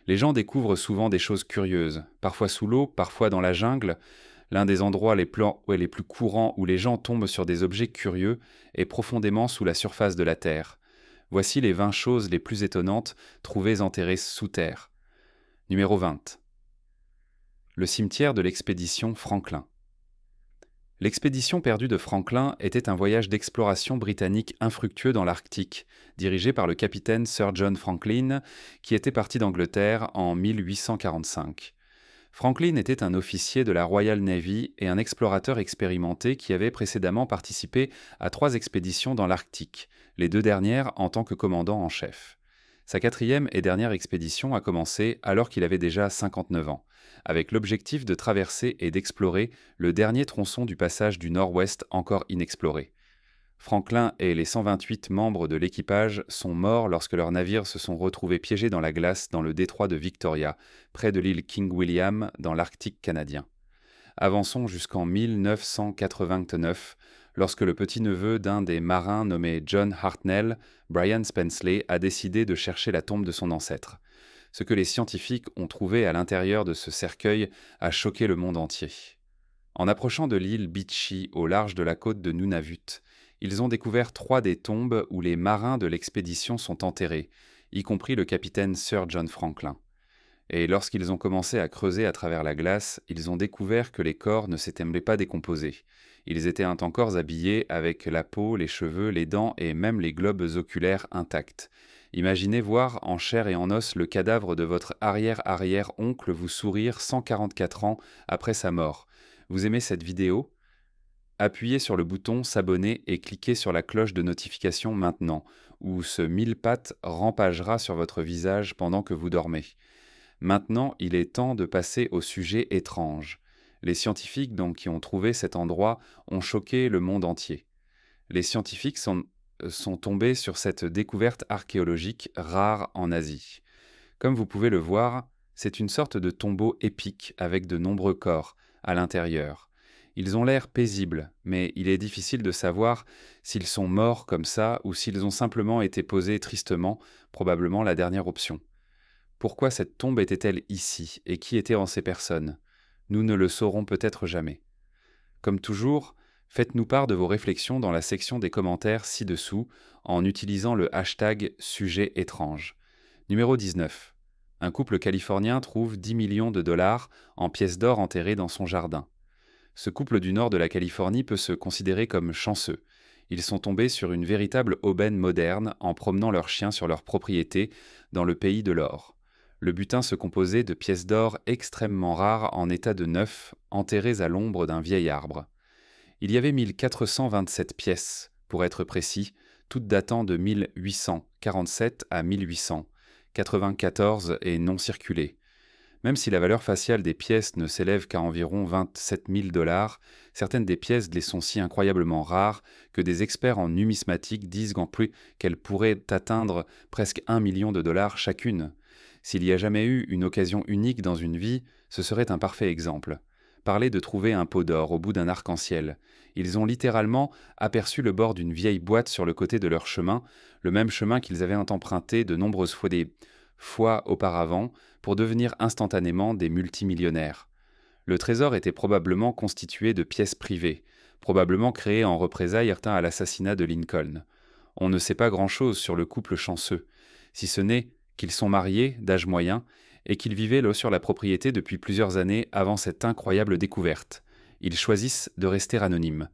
Les gens découvrent souvent des choses curieuses, parfois sous l'eau, parfois dans la jungle. L'un des endroits les plus courants où les gens tombent sur des objets curieux est profondément sous la surface de la Terre. Voici les 20 choses les plus étonnantes trouvées enterrées sous terre. Numéro 20. Le cimetière de l'expédition Franklin. L'expédition perdue de Franklin était un voyage d'exploration britannique infructueux dans l'Arctique, dirigé par le capitaine Sir John Franklin, qui était parti d'Angleterre en 1845. Franklin était un officier de la Royal Navy et un explorateur expérimenté qui avait précédemment participé à 3 expéditions dans l'Arctique, les 2 dernières en tant que commandant en chef. Sa 4e et dernière expédition a commencé alors qu'il avait déjà 59 ans, avec l'objectif de traverser et d'explorer le dernier tronçon du passage du Nord-Ouest encore inexploré. Franklin et les 128 membres de l'équipage sont morts lorsque leurs navires se sont retrouvés piégés dans la glace dans le détroit de Victoria, près de l'île King William, dans l'Arctique canadien. Avançons jusqu'en 1989, lorsque le petit-neveu d'un des marins nommé John Hartnell, Brian Spenceley, a décidé de chercher la tombe de son ancêtre. Ce que les scientifiques ont trouvé à l'intérieur de ce cercueil a choqué le monde entier. En approchant de l'île Beechey, au large de la côte de Nunavut, ils ont découvert 3 des tombes où les marins de l'expédition sont enterrés, y compris le capitaine Sir John Franklin. Et lorsqu'ils ont commencé à creuser à travers la glace, ils ont découvert que les corps ne s'étaient pas décomposés. Ils étaient encore habillés avec la peau, les cheveux, les dents et même les globes oculaires intacts. Imaginez voir en chair et en os le cadavre de votre arrière-arrière-oncle vous sourire 144 ans après sa mort. Vous aimez cette vidéo ? Appuyez sur le bouton s'abonner et cliquez sur la cloche de notification maintenant, où ce mille-pattes rampagera sur votre visage pendant que vous dormez. Maintenant, il est temps de passer au sujet étrange. Les scientifiques qui ont trouvé cet endroit ont choqué le monde entier. Les scientifiques sont tombés sur cette découverte archéologique rare en Asie. Comme vous pouvez le voir, c'est une sorte de tombeau épique avec de nombreux corps à l'intérieur. Ils ont l'air paisibles, mais il est difficile de savoir s'ils sont morts comme ça ou s'ils ont simplement été posés tristement, probablement la dernière option. Pourquoi cette tombe était-elle ici et qui étaient ces personnes ? Nous ne le saurons peut-être jamais. Comme toujours, faites-nous part de vos réflexions dans la section des commentaires ci-dessous en utilisant le hashtag sujet étrange. Numéro 19. Un couple californien trouve 10 millions de dollars en pièces d'or enterrées dans son jardin. Ce couple du nord de la Californie peut se considérer comme chanceux. Ils sont tombés sur une véritable aubaine moderne en promenant leurs chiens sur leur propriété dans le pays de l'or. Le butin se composait de pièces d'or extrêmement rares en état de neuf, enterrées à l'ombre d'un vieil arbre. Il y avait 1427 pièces, pour être précis, toutes datant de 1847 à 1800, 94 et non circulées. Même si la valeur faciale des pièces ne s'élève qu'à environ 27 000 $, certaines des pièces les sont si incroyablement rares que des experts en numismatique disent en plus qu'elles pourraient atteindre presque 1 million de dollars chacune. S'il y a jamais eu une occasion unique dans une vie, ce serait un parfait exemple. Parler de trouver un pot d'or au bout d'un arc-en-ciel. Ils ont littéralement aperçu le bord d'une vieille boîte sur le côté de leur chemin, le même chemin qu'ils avaient emprunté de nombreuses fois auparavant pour devenir instantanément des multimillionnaires. Le trésor était probablement constitué de pièces privées, probablement créées en représailles à l'assassinat de Lincoln. On ne sait pas grand-chose sur le couple chanceux, si ce n'est qu'ils sont mariés, d'âge moyen, et qu'ils vivaient sur la propriété depuis plusieurs années avant cette incroyable découverte. Ils choisissent de rester anonymes.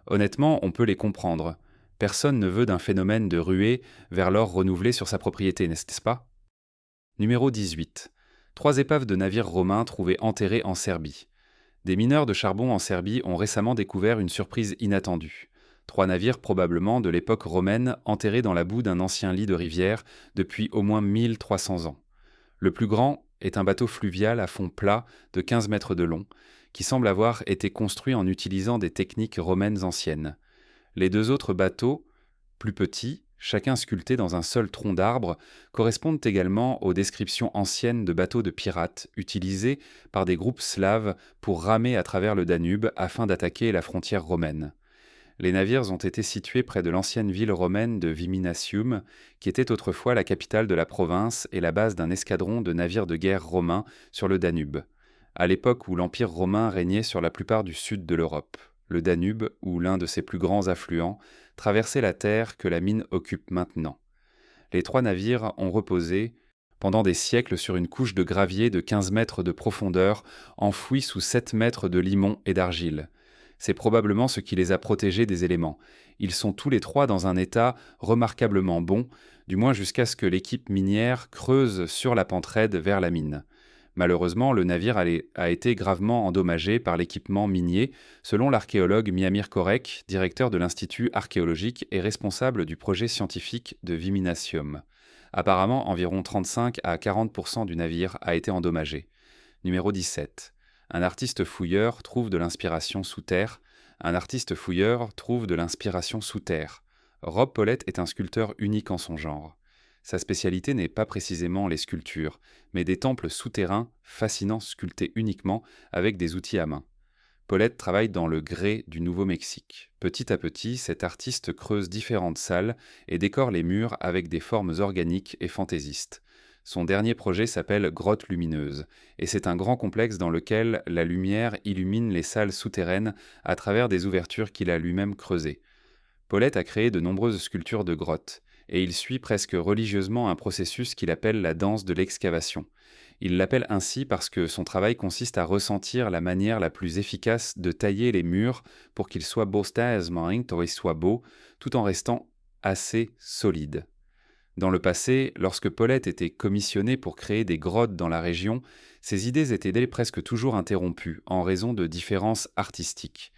Honnêtement, on peut les comprendre. Personne ne veut d'un phénomène de ruée vers l'or renouvelé sur sa propriété, n'est-ce pas ? Numéro 18. 3 épaves de navires romains trouvées enterrées en Serbie. Des mineurs de charbon en Serbie ont récemment découvert une surprise inattendue. 3 navires probablement de l'époque romaine enterrés dans la boue d'un ancien lit de rivière depuis au moins 1300 ans. Le plus grand est un bateau fluvial à fond plat de 15 mètres de long, qui semble avoir été construit en utilisant des techniques romaines anciennes. Les 2 autres bateaux, plus petits, chacun sculpté dans un seul tronc d'arbre, correspondent également aux descriptions anciennes de bateaux de pirates utilisés par des groupes slaves pour ramer à travers le Danube afin d'attaquer la frontière romaine. Les navires ont été situés près de l'ancienne ville romaine de Viminatium, qui était autrefois la capitale de la province et la base d'un escadron de navires de guerre romains sur le Danube, à l'époque où l'Empire romain régnait sur la plupart du sud de l'Europe. Le Danube, ou l'un de ses plus grands affluents, traversait la terre que la mine occupe maintenant. Les 3 navires ont reposé pendant des siècles sur une couche de gravier de 15 mètres de profondeur, enfouie sous 7 mètres de limon et d'argile. C'est probablement ce qui les a protégés des éléments. Ils sont tous les 3 dans un état remarquablement bon, du moins jusqu'à ce que l'équipe minière creuse sur la pente raide vers la mine. Malheureusement, le navire a été gravement endommagé par l'équipement minier, selon l'archéologue Miamir Korek, directeur de l'Institut archéologique et responsable du projet scientifique de Viminatium. Apparemment, environ 35 à 40% du navire a été endommagé. Numéro 17. Un artiste fouilleur trouve de l'inspiration sous terre. Un artiste fouilleur trouve de l'inspiration sous terre. Rob Paulette est un sculpteur unique en son genre. Sa spécialité n'est pas précisément les sculptures, mais des temples souterrains fascinants sculptés uniquement avec des outils à main. Paulette travaille dans le grès du Nouveau-Mexique. Petit à petit, cet artiste creuse différentes salles et décore les murs avec des formes organiques et fantaisistes. Son dernier projet s'appelle Grotte lumineuse, et c'est un grand complexe dans lequel la lumière illumine les salles souterraines à travers des ouvertures qu'il a lui-même creusées. Paulette a créé de nombreuses sculptures de grottes, et il suit presque religieusement un processus qu'il appelle la danse de l'excavation. Il l'appelle ainsi parce que son travail consiste à ressentir la manière la plus efficace de tailler les murs pour qu'ils soient beaux, tout en restant assez solides. Dans le passé, lorsque Paulette était commissionné pour créer des grottes dans la région, ses idées étaient presque toujours interrompues en raison de différences artistiques.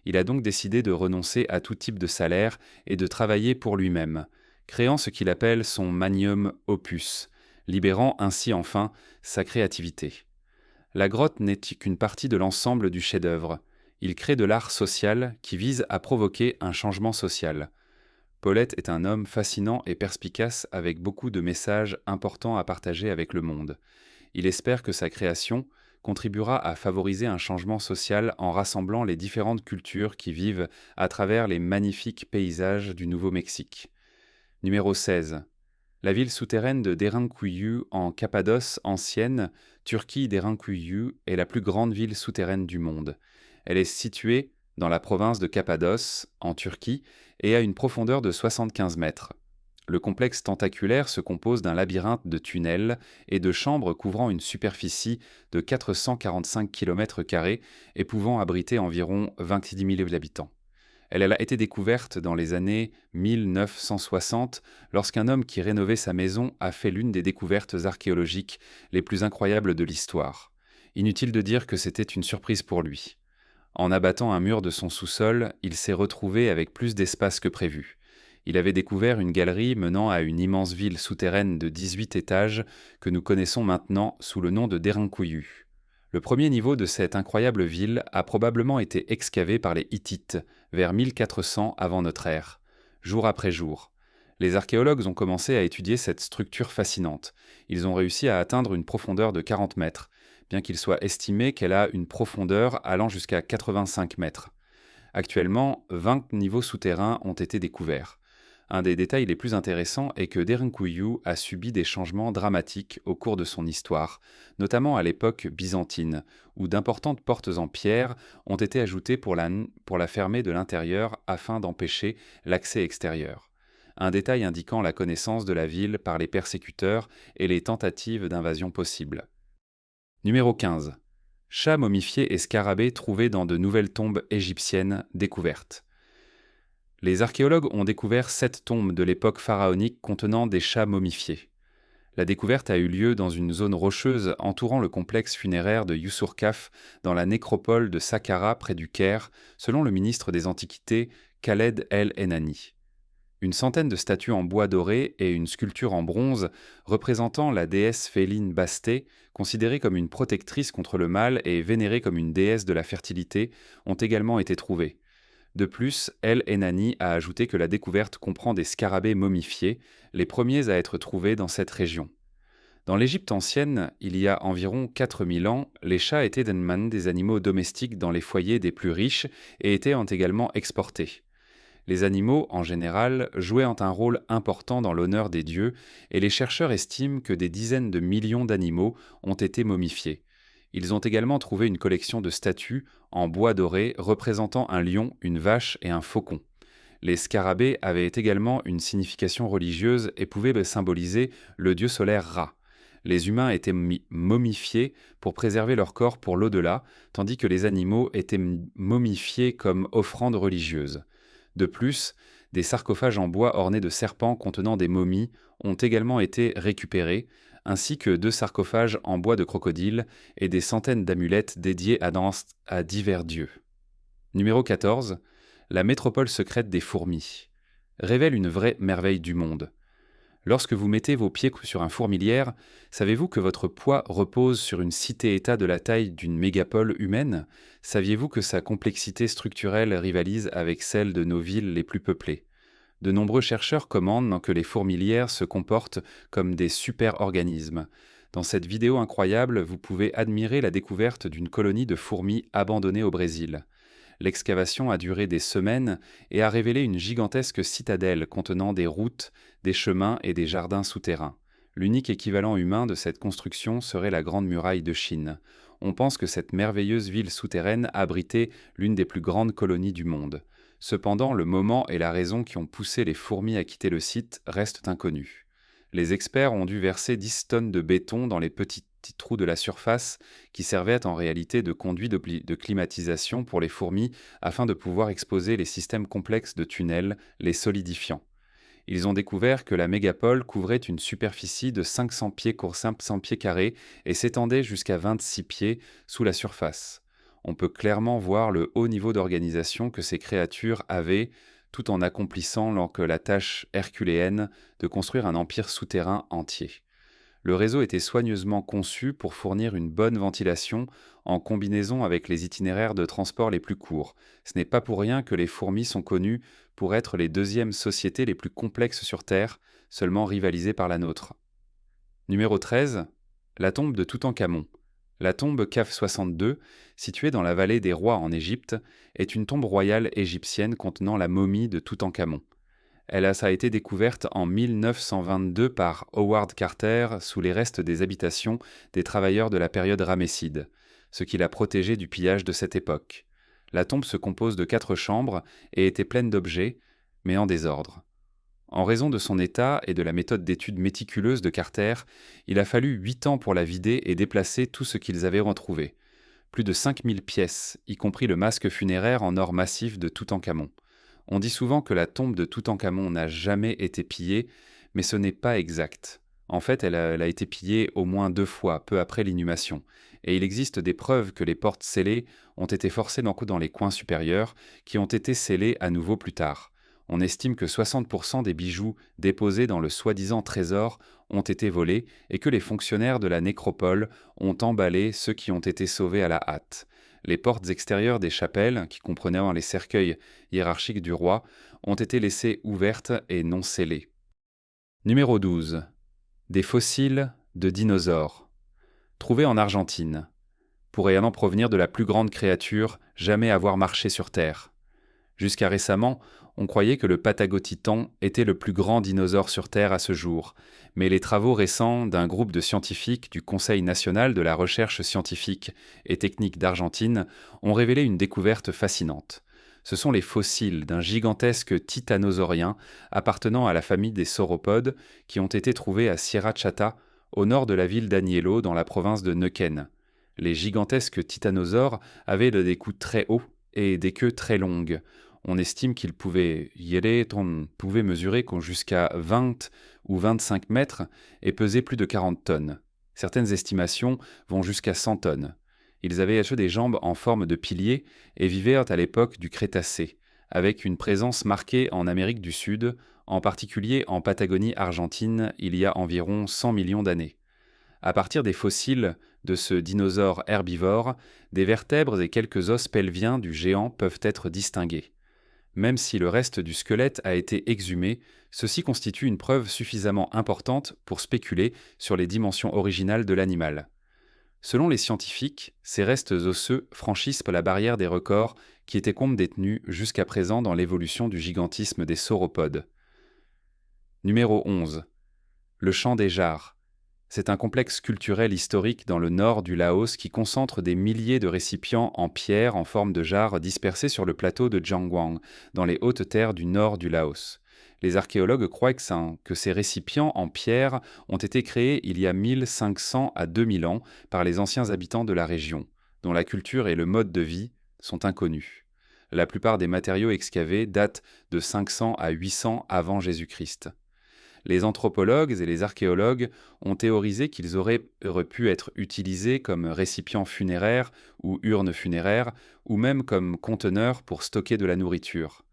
Il a donc décidé de renoncer à tout type de salaire et de travailler pour lui-même, créant ce qu'il appelle son magnum opus, libérant ainsi enfin sa créativité. La grotte n'est qu'une partie de l'ensemble du chef-d'œuvre. Il crée de l'art social qui vise à provoquer un changement social. Paulette est un homme fascinant et perspicace avec beaucoup de messages importants à partager avec le monde. Il espère que sa création contribuera à favoriser un changement social en rassemblant les différentes cultures qui vivent à travers les magnifiques paysages du Nouveau-Mexique. Numéro 16. La ville souterraine de Derinkuyu en Cappadoce ancienne, Turquie. Derinkuyu est la plus grande ville souterraine du monde. Elle est située dans la province de Cappadoce, en Turquie, et a une profondeur de 75 mètres. Le complexe tentaculaire se compose d'un labyrinthe de tunnels et de chambres couvrant une superficie de 445 km² et pouvant abriter environ 26 000 habitants. Elle a été découverte dans les années 1960 lorsqu'un homme qui rénovait sa maison a fait l'une des découvertes archéologiques les plus incroyables de l'histoire. Inutile de dire que c'était une surprise pour lui. En abattant un mur de son sous-sol, il s'est retrouvé avec plus d'espace que prévu. Il avait découvert une galerie menant à une immense ville souterraine de 18 étages que nous connaissons maintenant sous le nom de Derinkuyu. Le premier niveau de cette incroyable ville a probablement été excavé par les Hittites vers 1400 avant notre ère, jour après jour. Les archéologues ont commencé à étudier cette structure fascinante. Ils ont réussi à atteindre une profondeur de 40 mètres, bien qu'il soit estimé qu'elle a une profondeur allant jusqu'à 85 mètres. Actuellement, 20 niveaux souterrains ont été découverts. Un des détails les plus intéressants est que Derinkuyu a subi des changements dramatiques au cours de son histoire, notamment à l'époque byzantine, où d'importantes portes en pierre ont été ajoutées pour la fermer de l'intérieur afin d'empêcher l'accès extérieur. Un détail indiquant la connaissance de la ville par les persécuteurs et les tentatives d'invasion possibles. Numéro 15. Chats momifiés et scarabées trouvés dans de nouvelles tombes égyptiennes découvertes. Les archéologues ont découvert 7 tombes de l'époque pharaonique contenant des chats momifiés. La découverte a eu lieu dans une zone rocheuse entourant le complexe funéraire de Yusurkaf dans la nécropole de Saqqara près du Caire, selon le ministre des Antiquités Khaled El-Enani. Une centaine de statues en bois doré et une sculpture en bronze représentant la déesse féline Bastée, considérée comme une protectrice contre le mal et vénérée comme une déesse de la fertilité, ont également été trouvées. De plus, El-Enani a ajouté que la découverte comprend des scarabées momifiés, les premiers à être trouvés dans cette région. Dans l'Égypte ancienne, il y a environ 4000 ans, les chats étaient des animaux domestiques dans les foyers des plus riches et étaient également exportés. Les animaux, en général, jouaient un rôle important dans l'honneur des dieux, et les chercheurs estiment que des dizaines de millions d'animaux ont été momifiés. Ils ont également trouvé une collection de statues en bois doré représentant un lion, une vache et un faucon. Les scarabées avaient également une signification religieuse et pouvaient symboliser le dieu solaire Ra. Les humains étaient momifiés pour préserver leur corps pour l'au-delà, tandis que les animaux étaient momifiés comme offrande religieuse. De plus, des sarcophages en bois ornés de serpents contenant des momies ont également été récupérés, ainsi que 2 sarcophages en bois de crocodile et des centaines d'amulettes dédiées à divers dieux. Numéro 14. La métropole secrète des fourmis révèle une vraie merveille du monde. Lorsque vous mettez vos pieds sur un fourmilière, savez-vous que votre poids repose sur une cité-État de la taille d'une mégapole humaine? Saviez-vous que sa complexité structurelle rivalise avec celle de nos villes les plus peuplées? De nombreux chercheurs commandent que les fourmilières se comportent comme des super-organismes. Dans cette vidéo incroyable, vous pouvez admirer la découverte d'une colonie de fourmis abandonnées au Brésil. L'excavation a duré des semaines et a révélé une gigantesque citadelle contenant des routes, des chemins et des jardins souterrains. L'unique équivalent humain de cette construction serait la Grande Muraille de Chine. On pense que cette merveilleuse ville souterraine abritait l'une des plus grandes colonies du monde. Cependant, le moment et la raison qui ont poussé les fourmis à quitter le site restent inconnus. Les experts ont dû verser 10 tonnes de béton dans les petits trous de la surface qui servaient en réalité de conduits de climatisation pour les fourmis afin de pouvoir exposer les systèmes complexes de tunnels, les solidifiant. Ils ont découvert que la mégapole couvrait une superficie de 500 pieds pour 500 pieds carrés et s'étendait jusqu'à 26 pieds sous la surface. On peut clairement voir le haut niveau d'organisation que ces créatures avaient, tout en accomplissant la tâche herculéenne de construire un empire souterrain entier. Le réseau était soigneusement conçu pour fournir une bonne ventilation en combinaison avec les itinéraires de transport les plus courts. Ce n'est pas pour rien que les fourmis sont connues pour être les deuxièmes sociétés les plus complexes sur Terre, seulement rivalisées par la nôtre. Numéro 13. La tombe de Toutankhamon. La tombe Khaf 62, située dans la vallée des rois en Égypte, est une tombe royale égyptienne contenant la momie de Toutankhamon. Ça a été découverte en 1922 par Howard Carter sous les restes des habitations des travailleurs de la période ramesside, ce qui l'a protégée du pillage de cette époque. La tombe se compose de 4 chambres et était pleine d'objets, mais en désordre. En raison de son état et de la méthode d'étude méticuleuse de Carter, il a fallu 8 ans pour la vider et déplacer tout ce qu'ils avaient retrouvé. Plus de 5000 pièces, y compris le masque funéraire en or massif de Toutankhamon. On dit souvent que la tombe de Toutankhamon n'a jamais été pillée, mais ce n'est pas exact. En fait, elle a été pillée au moins 2 fois, peu après l'inhumation. Et il existe des preuves que les portes scellées ont été forcées dans les coins supérieurs, qui ont été scellées à nouveau plus tard. On estime que 60% des bijoux déposés dans le soi-disant trésor ont été volés et que les fonctionnaires de la nécropole ont emballé ceux qui ont été sauvés à la hâte. Les portes extérieures des chapelles, qui comprenaient les cercueils hiérarchiques du roi, ont été laissées ouvertes et non scellées. Numéro 12. Des fossiles de dinosaures. Trouvés en Argentine. Pourraient en provenir de la plus grande créature jamais avoir marché sur Terre. Jusqu'à récemment, on croyait que le Patagotitan était le plus grand dinosaure sur Terre à ce jour, mais les travaux récents d'un groupe de scientifiques du Conseil national de la recherche scientifique et technique d'Argentine ont révélé une découverte fascinante. Ce sont les fossiles d'un gigantesque titanosaurien appartenant à la famille des sauropodes qui ont été trouvés à Sierra Chata, au nord de la ville d'Agnello, dans la province de Neuquén. Les gigantesques titanosaures avaient des coups très hauts et des queues très longues. On estime qu'ils pouvaient mesurer jusqu'à 20 ou 25 mètres et peser plus de 40 tonnes. Certaines estimations vont jusqu'à 100 tonnes. Ils avaient des jambes en forme de piliers et vivaient à l'époque du Crétacé, avec une présence marquée en Amérique du Sud, en particulier en Patagonie argentine il y a environ 100 millions d'années. À partir des fossiles de ce dinosaure herbivore, des vertèbres et quelques os pelviens du géant peuvent être distingués. Même si le reste du squelette a été exhumé, ceci constitue une preuve suffisamment importante pour spéculer sur les dimensions originales de l'animal. Selon les scientifiques, ces restes osseux franchissent la barrière des records qui étaient comptes détenus jusqu'à présent dans l'évolution du gigantisme des sauropodes. Numéro 11. Le champ des jarres. C'est un complexe culturel historique dans le nord du Laos qui concentre des milliers de récipients en pierre en forme de jarres dispersés sur le plateau de Jangwang, dans les hautes terres du nord du Laos. Les archéologues croient que ces récipients en pierre ont été créés il y a 1500 à 2000 ans par les anciens habitants de la région, dont la culture et le mode de vie sont inconnus. La plupart des matériaux excavés datent de 500 à 800 avant Jésus-Christ. Les anthropologues et les archéologues ont théorisé qu'ils auraient pu être utilisés comme récipients funéraires ou urnes funéraires, ou même comme conteneurs pour stocker de la nourriture.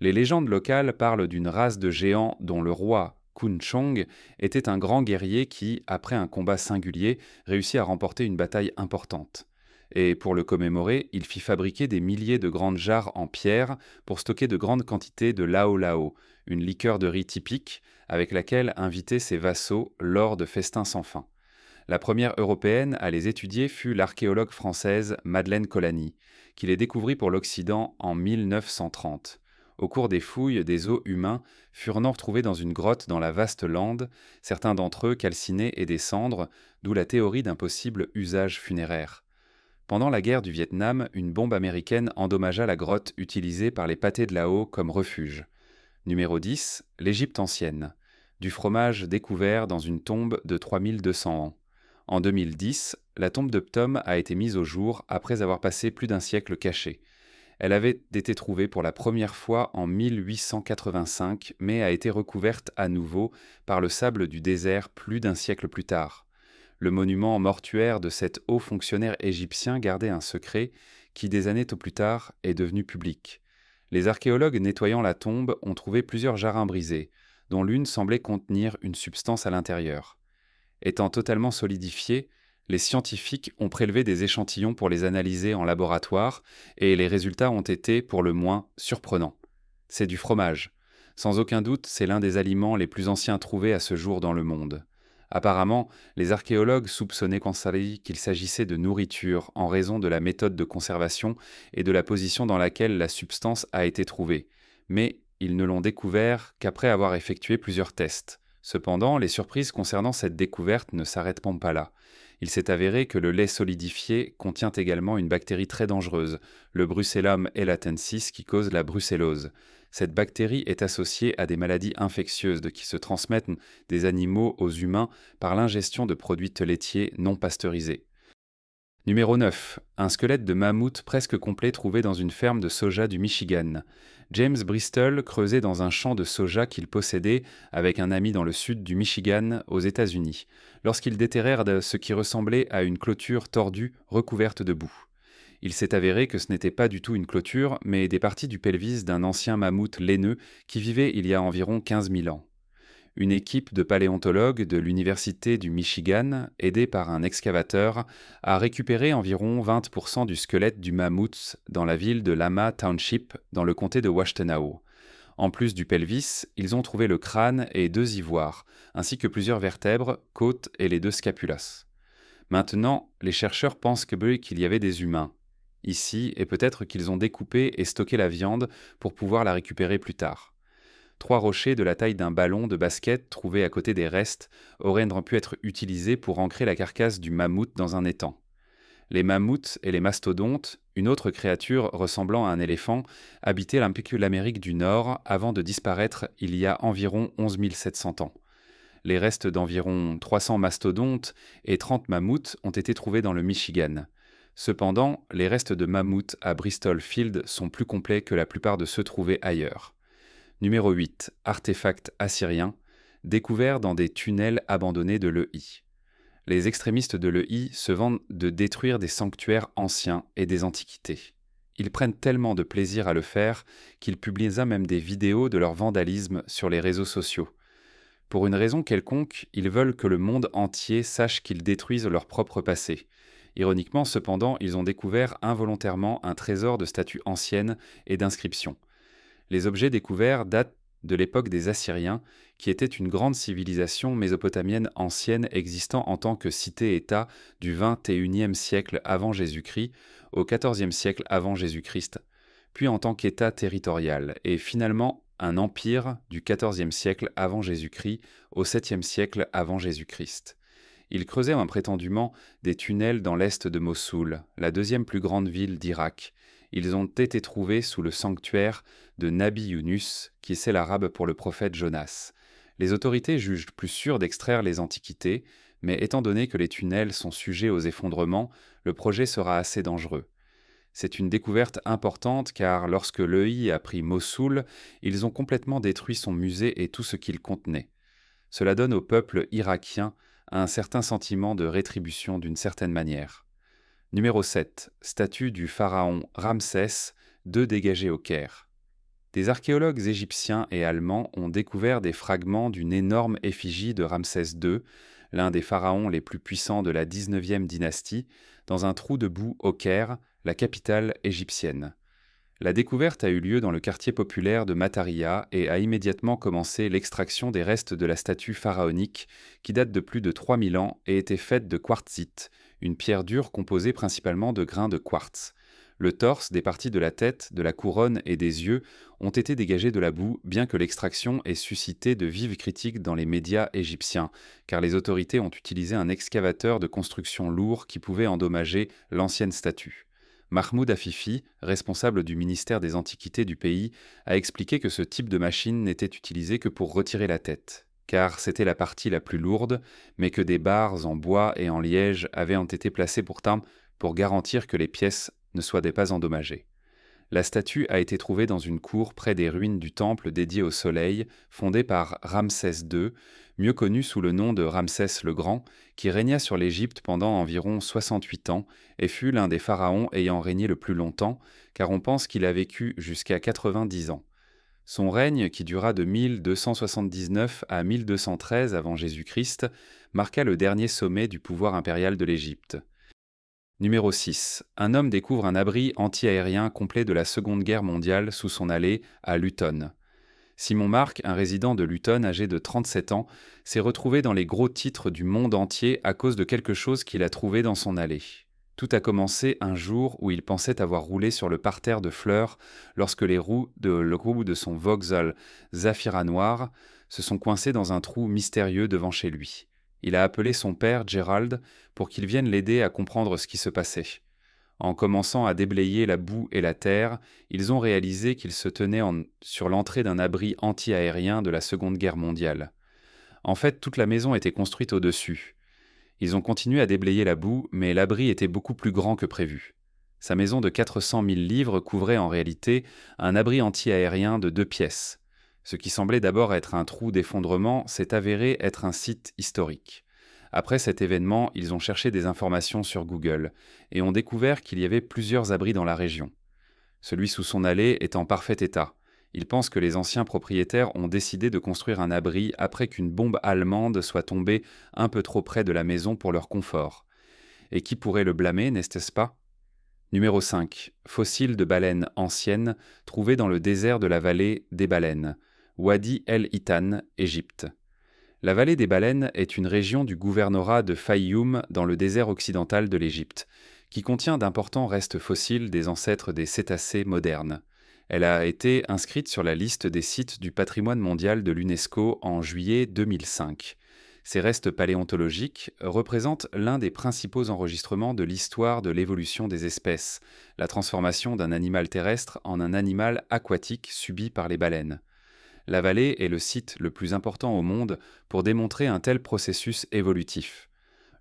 Les légendes locales parlent d'une race de géants dont le roi, Kun Chong, était un grand guerrier qui, après un combat singulier, réussit à remporter une bataille importante. Et pour le commémorer, il fit fabriquer des milliers de grandes jarres en pierre pour stocker de grandes quantités de lao lao, une liqueur de riz typique avec laquelle inviter ses vassaux lors de festins sans fin. La première européenne à les étudier fut l'archéologue française Madeleine Colany, qui les découvrit pour l'Occident en 1930. Au cours des fouilles, des os humains furent retrouvés dans une grotte dans la vaste lande, certains d'entre eux calcinés et des cendres, d'où la théorie d'un possible usage funéraire. Pendant la guerre du Vietnam, une bombe américaine endommagea la grotte utilisée par les Pathet de Lao comme refuge. Numéro 10. L'Égypte ancienne. Du fromage découvert dans une tombe de 3200 ans. En 2010, la tombe de Ptolemy a été mise au jour après avoir passé plus d'un siècle cachée. Elle avait été trouvée pour la première fois en 1885, mais a été recouverte à nouveau par le sable du désert plus d'un siècle plus tard. Le monument mortuaire de cet haut fonctionnaire égyptien gardait un secret qui, des années plus tard, est devenu public. Les archéologues nettoyant la tombe ont trouvé plusieurs jarrins brisés, dont l'une semblait contenir une substance à l'intérieur. Étant totalement solidifiés, les scientifiques ont prélevé des échantillons pour les analyser en laboratoire et les résultats ont été, pour le moins, surprenants. C'est du fromage. Sans aucun doute, c'est l'un des aliments les plus anciens trouvés à ce jour dans le monde. Apparemment, les archéologues soupçonnaient qu'il s'agissait de nourriture en raison de la méthode de conservation et de la position dans laquelle la substance a été trouvée. Mais ils ne l'ont découvert qu'après avoir effectué plusieurs tests. Cependant, les surprises concernant cette découverte ne s'arrêtent pas là. Il s'est avéré que le lait solidifié contient également une bactérie très dangereuse, le Brucellum elatensis, qui cause la brucellose. Cette bactérie est associée à des maladies infectieuses qui se transmettent des animaux aux humains par l'ingestion de produits laitiers non pasteurisés. Numéro 9. Un squelette de mammouth presque complet trouvé dans une ferme de soja du Michigan. James Bristol creusait dans un champ de soja qu'il possédait avec un ami dans le sud du Michigan, aux États-Unis, lorsqu'ils déterrèrent ce qui ressemblait à une clôture tordue recouverte de boue. Il s'est avéré que ce n'était pas du tout une clôture, mais des parties du pelvis d'un ancien mammouth laineux qui vivait il y a environ 15 000 ans. Une équipe de paléontologues de l'Université du Michigan, aidée par un excavateur, a récupéré environ 20% du squelette du mammouth dans la ville de Lama Township, dans le comté de Washtenaw. En plus du pelvis, ils ont trouvé le crâne et 2 ivoires, ainsi que plusieurs vertèbres, côtes et les 2 scapulas. Maintenant, les chercheurs pensent qu'il y avait des humains ici, et peut-être qu'ils ont découpé et stocké la viande pour pouvoir la récupérer plus tard. 3 rochers de la taille d'un ballon de basket trouvés à côté des restes auraient pu être utilisés pour ancrer la carcasse du mammouth dans un étang. Les mammouths et les mastodontes, une autre créature ressemblant à un éléphant, habitaient l'Amérique du Nord avant de disparaître il y a environ 11 700 ans. Les restes d'environ 300 mastodontes et 30 mammouths ont été trouvés dans le Michigan. Cependant, les restes de mammouths à Bristol Field sont plus complets que la plupart de ceux trouvés ailleurs. Numéro 8. Artefacts assyriens, découverts dans des tunnels abandonnés de l'EI. Les extrémistes de l'EI se vantent de détruire des sanctuaires anciens et des antiquités. Ils prennent tellement de plaisir à le faire qu'ils publient même des vidéos de leur vandalisme sur les réseaux sociaux. Pour une raison quelconque, ils veulent que le monde entier sache qu'ils détruisent leur propre passé. Ironiquement, cependant, ils ont découvert involontairement un trésor de statues anciennes et d'inscriptions. Les objets découverts datent de l'époque des Assyriens, qui était une grande civilisation mésopotamienne ancienne existant en tant que cité-État du XXIe siècle avant Jésus-Christ au XIVe siècle avant Jésus-Christ, puis en tant qu'État territorial, et finalement un empire du XIVe siècle avant Jésus-Christ au VIIe siècle avant Jésus-Christ. Ils creusaient prétendument des tunnels dans l'est de Mossoul, la deuxième plus grande ville d'Irak. Ils ont été trouvés sous le sanctuaire de Nabi Yunus, qui c'est l'arabe pour le prophète Jonas. Les autorités jugent plus sûr d'extraire les antiquités, mais étant donné que les tunnels sont sujets aux effondrements, le projet sera assez dangereux. C'est une découverte importante car lorsque l'EI a pris Mossoul, ils ont complètement détruit son musée et tout ce qu'il contenait. Cela donne au peuple irakien un certain sentiment de rétribution d'une certaine manière. Numéro 7. Statue du pharaon Ramsès II dégagée au Caire. Des archéologues égyptiens et allemands ont découvert des fragments d'une énorme effigie de Ramsès II, l'un des pharaons les plus puissants de la 19e dynastie, dans un trou de boue au Caire, la capitale égyptienne. La découverte a eu lieu dans le quartier populaire de Mataria et a immédiatement commencé l'extraction des restes de la statue pharaonique qui date de plus de 3000 ans et était faite de quartzite, une pierre dure composée principalement de grains de quartz. Le torse, des parties de la tête, de la couronne et des yeux ont été dégagés de la boue, bien que l'extraction ait suscité de vives critiques dans les médias égyptiens, car les autorités ont utilisé un excavateur de construction lourd qui pouvait endommager l'ancienne statue. Mahmoud Afifi, responsable du ministère des Antiquités du pays, a expliqué que ce type de machine n'était utilisé que pour retirer la tête, car c'était la partie la plus lourde, mais que des barres en bois et en liège avaient été placées pourtant pour garantir que les pièces ne soient pas endommagées. La statue a été trouvée dans une cour près des ruines du temple dédié au soleil, fondé par Ramsès II, mieux connu sous le nom de Ramsès le Grand, qui régna sur l'Égypte pendant environ 68 ans et fut l'un des pharaons ayant régné le plus longtemps, car on pense qu'il a vécu jusqu'à 90 ans. Son règne, qui dura de 1279 à 1213 avant Jésus-Christ, marqua le dernier sommet du pouvoir impérial de l'Égypte. Numéro 6. Un homme découvre un abri anti-aérien complet de la Seconde Guerre mondiale sous son allée à Luton. Simon Marc, un résident de Luton âgé de 37 ans, s'est retrouvé dans les gros titres du monde entier à cause de quelque chose qu'il a trouvé dans son allée. Tout a commencé un jour où il pensait avoir roulé sur le parterre de fleurs lorsque le roues de son Vauxhall Zafira noir se sont coincées dans un trou mystérieux devant chez lui. Il a appelé son père, Gerald, pour qu'il vienne l'aider à comprendre ce qui se passait. En commençant à déblayer la boue et la terre, ils ont réalisé qu'ils se tenaient sur l'entrée d'un abri anti-aérien de la Seconde Guerre mondiale. En fait, toute la maison était construite au-dessus. Ils ont continué à déblayer la boue, mais l'abri était beaucoup plus grand que prévu. Sa maison de 400 000 livres couvrait en réalité un abri anti-aérien de 2 pièces. Ce qui semblait d'abord être un trou d'effondrement s'est avéré être un site historique. Après cet événement, ils ont cherché des informations sur Google et ont découvert qu'il y avait plusieurs abris dans la région. Celui sous son allée est en parfait état. Ils pensent que les anciens propriétaires ont décidé de construire un abri après qu'une bombe allemande soit tombée un peu trop près de la maison pour leur confort. Et qui pourrait le blâmer, n'est-ce pas ? Numéro 5. Fossiles de baleines anciennes trouvés dans le désert de la vallée des baleines. Wadi el-Hitan, Égypte. La vallée des baleines est une région du gouvernorat de Fayoum dans le désert occidental de l'Égypte, qui contient d'importants restes fossiles des ancêtres des cétacés modernes. Elle a été inscrite sur la liste des sites du patrimoine mondial de l'UNESCO en juillet 2005. Ces restes paléontologiques représentent l'un des principaux enregistrements de l'histoire de l'évolution des espèces, la transformation d'un animal terrestre en un animal aquatique subi par les baleines. La vallée est le site le plus important au monde pour démontrer un tel processus évolutif.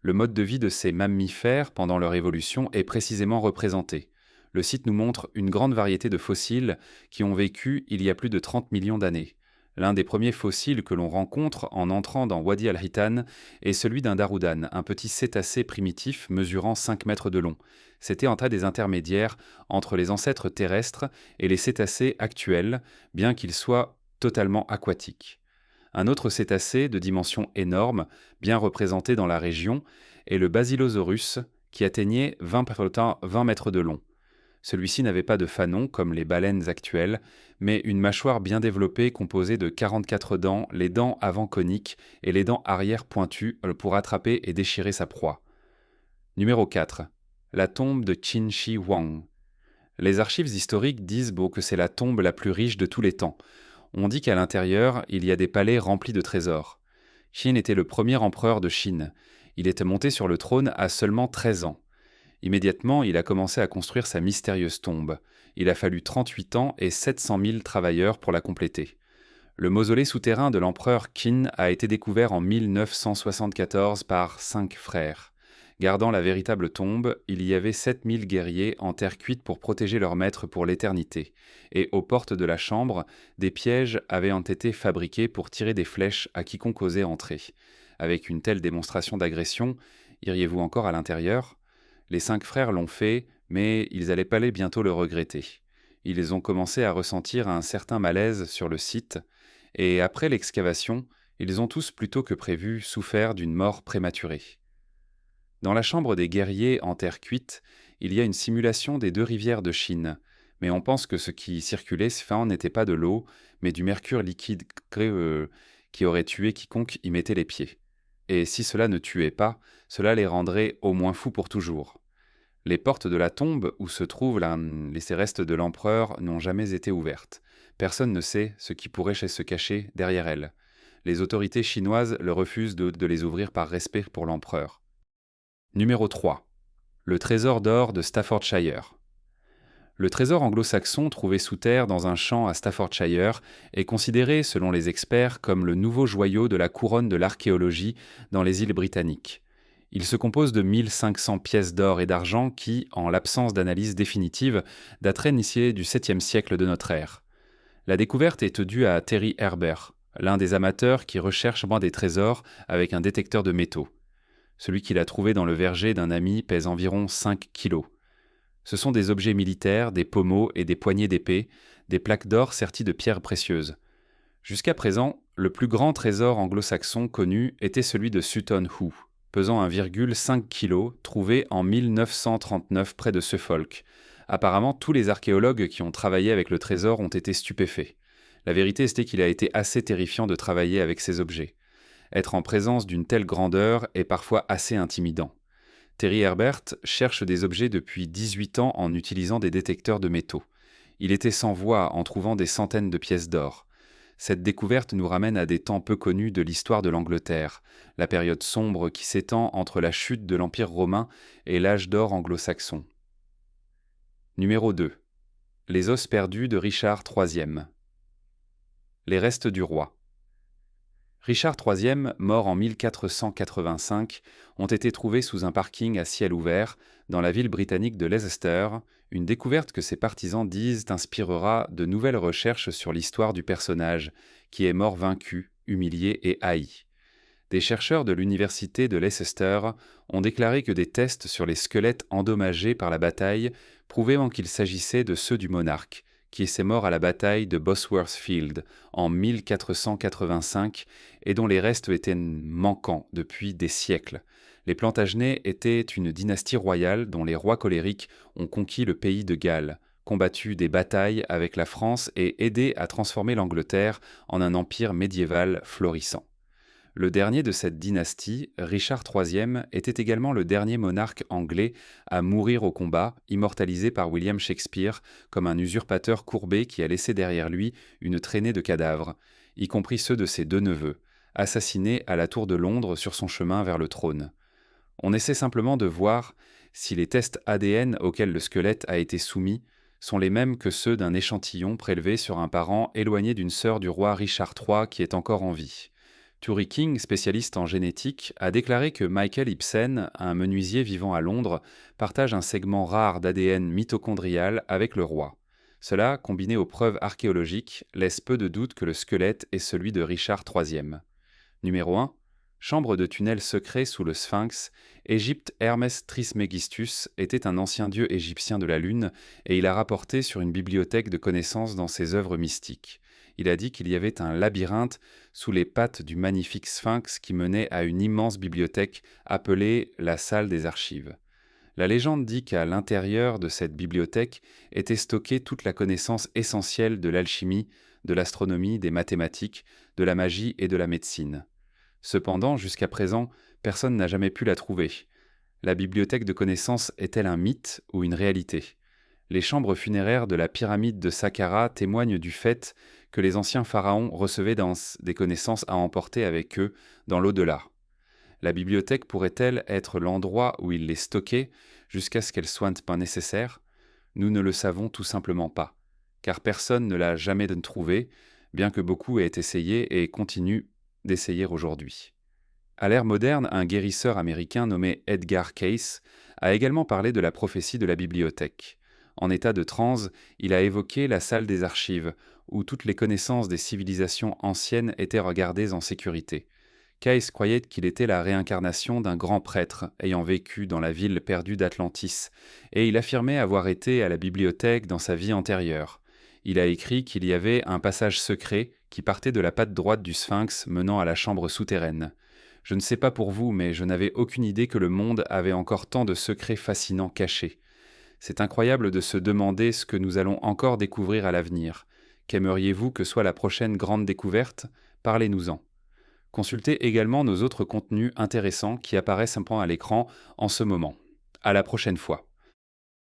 Le mode de vie de ces mammifères pendant leur évolution est précisément représenté. Le site nous montre une grande variété de fossiles qui ont vécu il y a plus de 30 millions d'années. L'un des premiers fossiles que l'on rencontre en entrant dans Wadi al-Hitan est celui d'un darudan, un petit cétacé primitif mesurant 5 mètres de long. C'était un tas des intermédiaires entre les ancêtres terrestres et les cétacés actuels, bien qu'ils soient totalement aquatique. Un autre cétacé de dimension énorme, bien représenté dans la région, est le Basilosaurus, qui atteignait 20 mètres de long. Celui-ci n'avait pas de fanon comme les baleines actuelles, mais une mâchoire bien développée composée de 44 dents, les dents avant coniques et les dents arrière pointues pour attraper et déchirer sa proie. Numéro 4. La tombe de Qin Shi Huang. Les archives historiques disent que c'est la tombe la plus riche de tous les temps. On dit qu'à l'intérieur, il y a des palais remplis de trésors. Qin était le premier empereur de Chine. Il était monté sur le trône à seulement 13 ans. Immédiatement, il a commencé à construire sa mystérieuse tombe. Il a fallu 38 ans et 700 000 travailleurs pour la compléter. Le mausolée souterrain de l'empereur Qin a été découvert en 1974 par 5 frères. Gardant la véritable tombe, il y avait 7000 guerriers en terre cuite pour protéger leur maître pour l'éternité. Et aux portes de la chambre, des pièges avaient été fabriqués pour tirer des flèches à quiconque osait entrer. Avec une telle démonstration d'agression, iriez-vous encore à l'intérieur ? Les 5 frères l'ont fait, mais ils allaient bientôt le regretter. Ils ont commencé à ressentir un certain malaise sur le site, et après l'excavation, ils ont tous plutôt que prévu souffert d'une mort prématurée. Dans la chambre des guerriers en terre cuite, il y a une simulation des 2 rivières de Chine, mais on pense que ce qui circulait n'était pas de l'eau, mais du mercure liquide qui aurait tué quiconque y mettait les pieds. Et si cela ne tuait pas, cela les rendrait au moins fous pour toujours. Les portes de la tombe où se trouvent ces restes de l'empereur n'ont jamais été ouvertes. Personne ne sait ce qui pourrait se cacher derrière elles. Les autorités chinoises le refusent de les ouvrir par respect pour l'empereur. Numéro 3. Le trésor d'or de Staffordshire. Le trésor anglo-saxon trouvé sous terre dans un champ à Staffordshire est considéré, selon les experts, comme le nouveau joyau de la couronne de l'archéologie dans les îles britanniques. Il se compose de 1500 pièces d'or et d'argent qui, en l'absence d'analyse définitive, dateraient du 7e siècle de notre ère. La découverte est due à Terry Herbert, l'un des amateurs qui recherche des trésors avec un détecteur de métaux. Celui qu'il a trouvé dans le verger d'un ami pèse environ 5 kilos. Ce sont des objets militaires, des pommeaux et des poignées d'épée, des plaques d'or serties de pierres précieuses. Jusqu'à présent, le plus grand trésor anglo-saxon connu était celui de Sutton Hoo, pesant 1,5 kg, trouvé en 1939 près de Suffolk. Apparemment, tous les archéologues qui ont travaillé avec le trésor ont été stupéfaits. La vérité était qu'il a été assez terrifiant de travailler avec ces objets. Être en présence d'une telle grandeur est parfois assez intimidant. Terry Herbert cherche des objets depuis 18 ans en utilisant des détecteurs de métaux. Il était sans voix en trouvant des centaines de pièces d'or. Cette découverte nous ramène à des temps peu connus de l'histoire de l'Angleterre, la période sombre qui s'étend entre la chute de l'Empire romain et l'âge d'or anglo-saxon. Numéro 2. Les os perdus de Richard III. Les restes du roi. Richard III, mort en 1485, ont été trouvés sous un parking à ciel ouvert dans la ville britannique de Leicester, une découverte que ses partisans disent inspirera de nouvelles recherches sur l'histoire du personnage, qui est mort vaincu, humilié et haï. Des chercheurs de l'université de Leicester ont déclaré que des tests sur les squelettes endommagés par la bataille prouvaient qu'il s'agissait de ceux du monarque, qui s'est mort à la bataille de Bosworth Field en 1485 et dont les restes étaient manquants depuis des siècles. Les Plantagenets étaient une dynastie royale dont les rois colériques ont conquis le pays de Galles, combattu des batailles avec la France et aidé à transformer l'Angleterre en un empire médiéval florissant. Le dernier de cette dynastie, Richard III, était également le dernier monarque anglais à mourir au combat, immortalisé par William Shakespeare comme un usurpateur courbé qui a laissé derrière lui une traînée de cadavres, y compris ceux de ses 2 neveux, assassinés à la Tour de Londres sur son chemin vers le trône. On essaie simplement de voir si les tests ADN auxquels le squelette a été soumis sont les mêmes que ceux d'un échantillon prélevé sur un parent éloigné d'une sœur du roi Richard III qui est encore en vie. Turi King, spécialiste en génétique, a déclaré que Michael Ibsen, un menuisier vivant à Londres, partage un segment rare d'ADN mitochondrial avec le roi. Cela, combiné aux preuves archéologiques, laisse peu de doute que le squelette est celui de Richard III. Numéro 1. Chambre de tunnel secret sous le Sphinx, Égypte Hermès Trismegistus était un ancien dieu égyptien de la lune et il a rapporté sur une bibliothèque de connaissances dans ses œuvres mystiques. Il a dit qu'il y avait un labyrinthe sous les pattes du magnifique sphinx qui menait à une immense bibliothèque appelée la salle des archives. La légende dit qu'à l'intérieur de cette bibliothèque était stockée toute la connaissance essentielle de l'alchimie, de l'astronomie, des mathématiques, de la magie et de la médecine. Cependant, jusqu'à présent, personne n'a jamais pu la trouver. La bibliothèque de connaissances est-elle un mythe ou une réalité ? Les chambres funéraires de la pyramide de Saqqara témoignent du fait que les anciens pharaons recevaient des connaissances à emporter avec eux dans l'au-delà. La bibliothèque pourrait-elle être l'endroit où ils les stockaient jusqu'à ce qu'elles soient pas nécessaires? Nous ne le savons tout simplement pas, car personne ne l'a jamais trouvé, bien que beaucoup aient essayé et continuent d'essayer aujourd'hui. À l'ère moderne, un guérisseur américain nommé Edgar Cayce a également parlé de la prophétie de la bibliothèque. En état de transe, il a évoqué la salle des archives, où toutes les connaissances des civilisations anciennes étaient regardées en sécurité. Cayce croyait qu'il était la réincarnation d'un grand prêtre ayant vécu dans la ville perdue d'Atlantis, et il affirmait avoir été à la bibliothèque dans sa vie antérieure. Il a écrit qu'il y avait un passage secret qui partait de la patte droite du sphinx menant à la chambre souterraine. Je ne sais pas pour vous, mais je n'avais aucune idée que le monde avait encore tant de secrets fascinants cachés. C'est incroyable de se demander ce que nous allons encore découvrir à l'avenir. Qu'aimeriez-vous que soit la prochaine grande découverte? Parlez-nous-en. Consultez également nos autres contenus intéressants qui apparaissent un peu à l'écran en ce moment. À la prochaine fois.